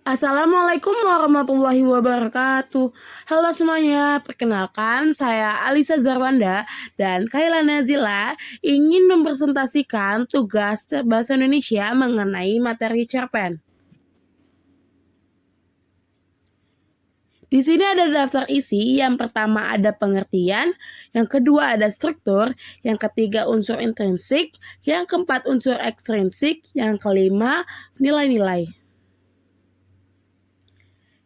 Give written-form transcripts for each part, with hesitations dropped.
Assalamualaikum warahmatullahi wabarakatuh. Halo semuanya, perkenalkan saya Alisa Zarwanda dan Kaila Nazila ingin mempresentasikan tugas Bahasa Indonesia mengenai materi cerpen. Di sini ada daftar isi. Yang pertama ada pengertian, yang kedua ada struktur, yang ketiga unsur intrinsik, yang keempat unsur ekstrinsik, yang kelima nilai-nilai.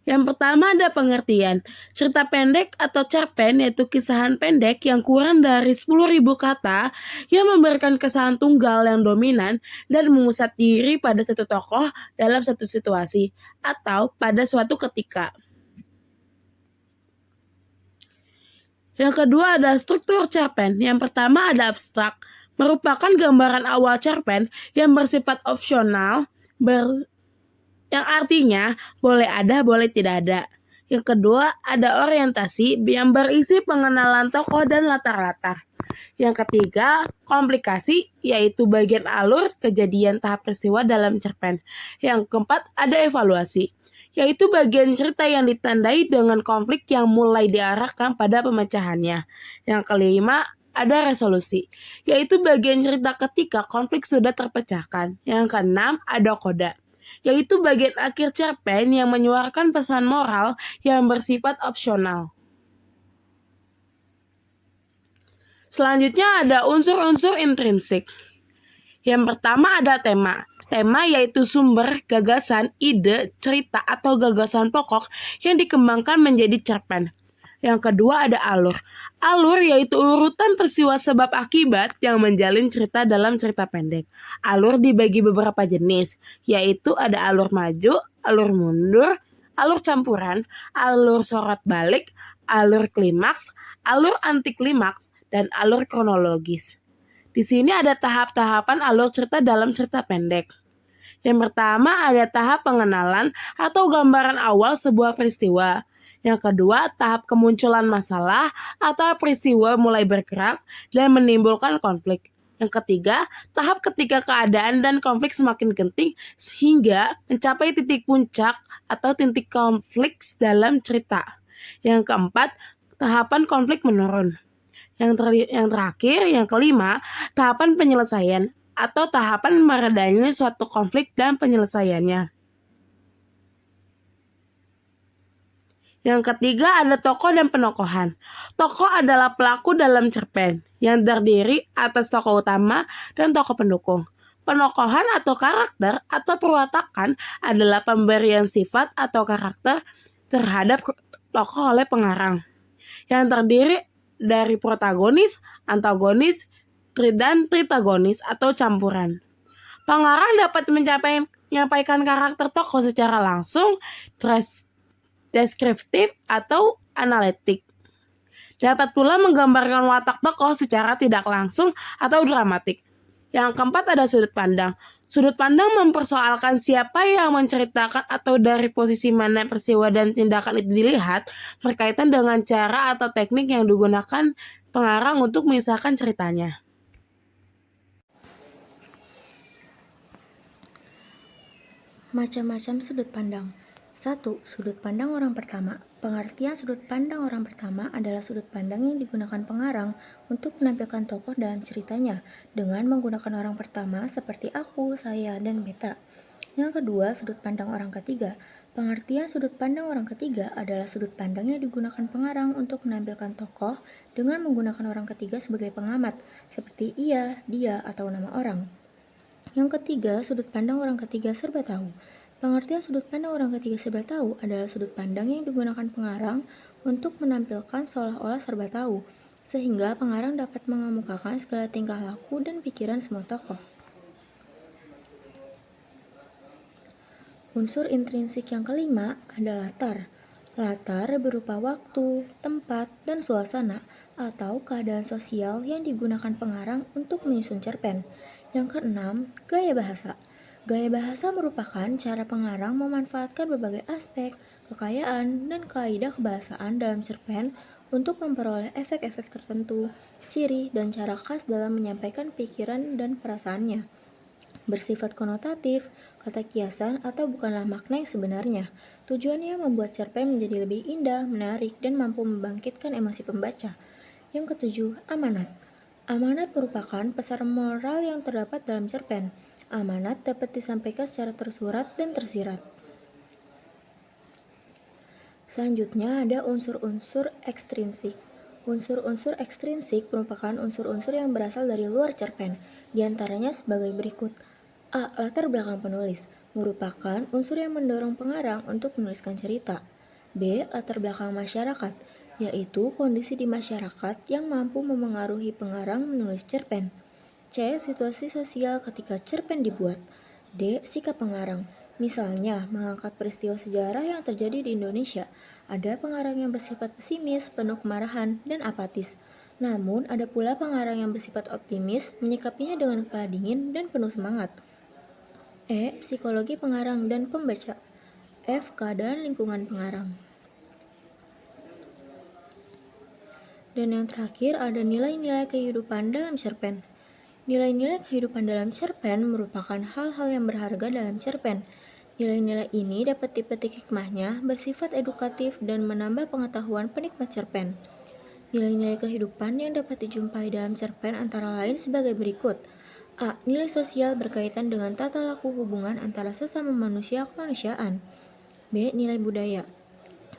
Yang pertama ada pengertian. Cerita pendek atau cerpen yaitu kisahan pendek yang kurang dari 10.000 kata yang memberikan kesan tunggal yang dominan dan mengusat diri pada satu tokoh dalam satu situasi atau pada suatu ketika. Yang kedua ada struktur cerpen. Yang pertama ada abstrak, merupakan gambaran awal cerpen yang bersifat opsional, yang artinya boleh ada, boleh tidak ada. Yang kedua, ada orientasi yang berisi pengenalan tokoh dan latar-latar. Yang ketiga, komplikasi, yaitu bagian alur, kejadian, tahap peristiwa dalam cerpen. Yang keempat, ada evaluasi, yaitu bagian cerita yang ditandai dengan konflik yang mulai diarahkan pada pemecahannya. Yang kelima, ada resolusi, yaitu bagian cerita ketika konflik sudah terpecahkan. Yang keenam, ada koda, yaitu bagian akhir cerpen yang menyuarakan pesan moral yang bersifat opsional. Selanjutnya ada unsur-unsur intrinsik. Yang pertama ada tema. Tema yaitu sumber, gagasan, ide, cerita atau gagasan pokok yang dikembangkan menjadi cerpen. Yang kedua ada alur. Alur yaitu urutan peristiwa sebab akibat yang menjalin cerita dalam cerita pendek. Alur dibagi beberapa jenis, yaitu ada alur maju, alur mundur, alur campuran, alur sorot balik, alur klimaks, alur anti klimaks, dan alur kronologis. Di sini ada tahap-tahapan alur cerita dalam cerita pendek. Yang pertama ada tahap pengenalan atau gambaran awal sebuah peristiwa. Yang kedua, tahap kemunculan masalah atau peristiwa mulai bergerak dan menimbulkan konflik. Yang ketiga, tahap ketika keadaan dan konflik semakin genting sehingga mencapai titik puncak atau titik konflik dalam cerita. Yang keempat, tahapan konflik menurun. Yang terakhir, yang kelima, tahapan penyelesaian atau tahapan meredanya suatu konflik dan penyelesaiannya. Yang ketiga ada tokoh dan penokohan. Tokoh adalah pelaku dalam cerpen yang terdiri atas tokoh utama dan tokoh pendukung. Penokohan atau karakter atau perwatakan adalah pemberian sifat atau karakter terhadap tokoh oleh pengarang yang terdiri dari protagonis, antagonis, dan tritagonis atau campuran. Pengarang dapat menyampaikan karakter tokoh secara langsung, deskriptif, atau analitik. Dapat pula menggambarkan watak tokoh secara tidak langsung atau dramatik. Yang keempat ada sudut pandang. Sudut pandang mempersoalkan siapa yang menceritakan atau dari posisi mana peristiwa dan tindakan itu dilihat berkaitan dengan cara atau teknik yang digunakan pengarang untuk mengisahkan ceritanya. Macam-macam sudut pandang. 1. Sudut pandang orang pertama. Pengertian sudut pandang orang pertama adalah sudut pandang yang digunakan pengarang untuk menampilkan tokoh dalam ceritanya dengan menggunakan orang pertama seperti aku, saya, dan beta. Yang kedua, sudut pandang orang ketiga. Pengertian sudut pandang orang ketiga adalah sudut pandang yang digunakan pengarang untuk menampilkan tokoh dengan menggunakan orang ketiga sebagai pengamat, seperti ia, dia, atau nama orang. Yang ketiga, sudut pandang orang ketiga serba tahu. Pengertian sudut pandang orang ketiga serba tahu adalah sudut pandang yang digunakan pengarang untuk menampilkan seolah-olah serba tahu, sehingga pengarang dapat mengemukakan segala tingkah laku dan pikiran semua tokoh. Unsur intrinsik yang kelima ada latar. Latar berupa waktu, tempat, dan suasana atau keadaan sosial yang digunakan pengarang untuk menyusun cerpen. Yang keenam, gaya bahasa. Gaya bahasa merupakan cara pengarang memanfaatkan berbagai aspek, kekayaan, dan kaidah kebahasaan dalam cerpen untuk memperoleh efek-efek tertentu, ciri, dan cara khas dalam menyampaikan pikiran dan perasaannya. Bersifat konotatif, kata kiasan atau bukanlah makna yang sebenarnya. Tujuannya membuat cerpen menjadi lebih indah, menarik, dan mampu membangkitkan emosi pembaca. Yang ketujuh, amanat. Amanat merupakan pesan moral yang terdapat dalam cerpen. Amanat dapat disampaikan secara tersurat dan tersirat. Selanjutnya ada unsur-unsur ekstrinsik. Unsur-unsur ekstrinsik merupakan unsur-unsur yang berasal dari luar cerpen, di antaranya sebagai berikut. A. Latar belakang penulis merupakan unsur yang mendorong pengarang untuk menuliskan cerita. B. Latar belakang masyarakat, yaitu kondisi di masyarakat yang mampu memengaruhi pengarang menulis cerpen. C. Situasi sosial ketika cerpen dibuat. D. Sikap pengarang. Misalnya, mengangkat peristiwa sejarah yang terjadi di Indonesia. Ada pengarang yang bersifat pesimis, penuh kemarahan, dan apatis. Namun, ada pula pengarang yang bersifat optimis, menyikapinya dengan kepala dingin dan penuh semangat. E. Psikologi pengarang dan pembaca. F. Keadaan lingkungan pengarang. Dan yang terakhir ada nilai-nilai kehidupan dalam cerpen. Nilai-nilai kehidupan dalam cerpen merupakan hal-hal yang berharga dalam cerpen. Nilai-nilai ini dapat dipetik hikmahnya, bersifat edukatif, dan menambah pengetahuan penikmat cerpen. Nilai-nilai kehidupan yang dapat dijumpai dalam cerpen antara lain sebagai berikut. A. Nilai sosial berkaitan dengan tata laku hubungan antara sesama manusia kemanusiaan. B. Nilai budaya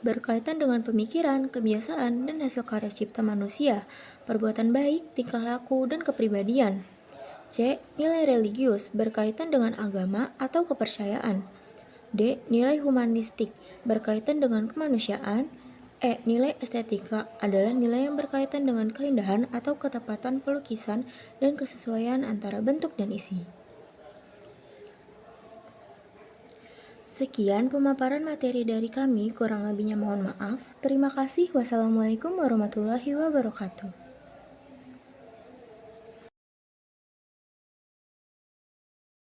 berkaitan dengan pemikiran, kebiasaan, dan hasil karya cipta manusia, perbuatan baik, tingkah laku, dan kepribadian. C. Nilai religius berkaitan dengan agama atau kepercayaan. D. Nilai humanistik berkaitan dengan kemanusiaan. E. Nilai estetika adalah nilai yang berkaitan dengan keindahan atau ketepatan pelukisan dan kesesuaian antara bentuk dan isi. Sekian pemaparan materi dari kami, kurang lebihnya mohon maaf. Terima kasih. Wassalamualaikum warahmatullahi wabarakatuh.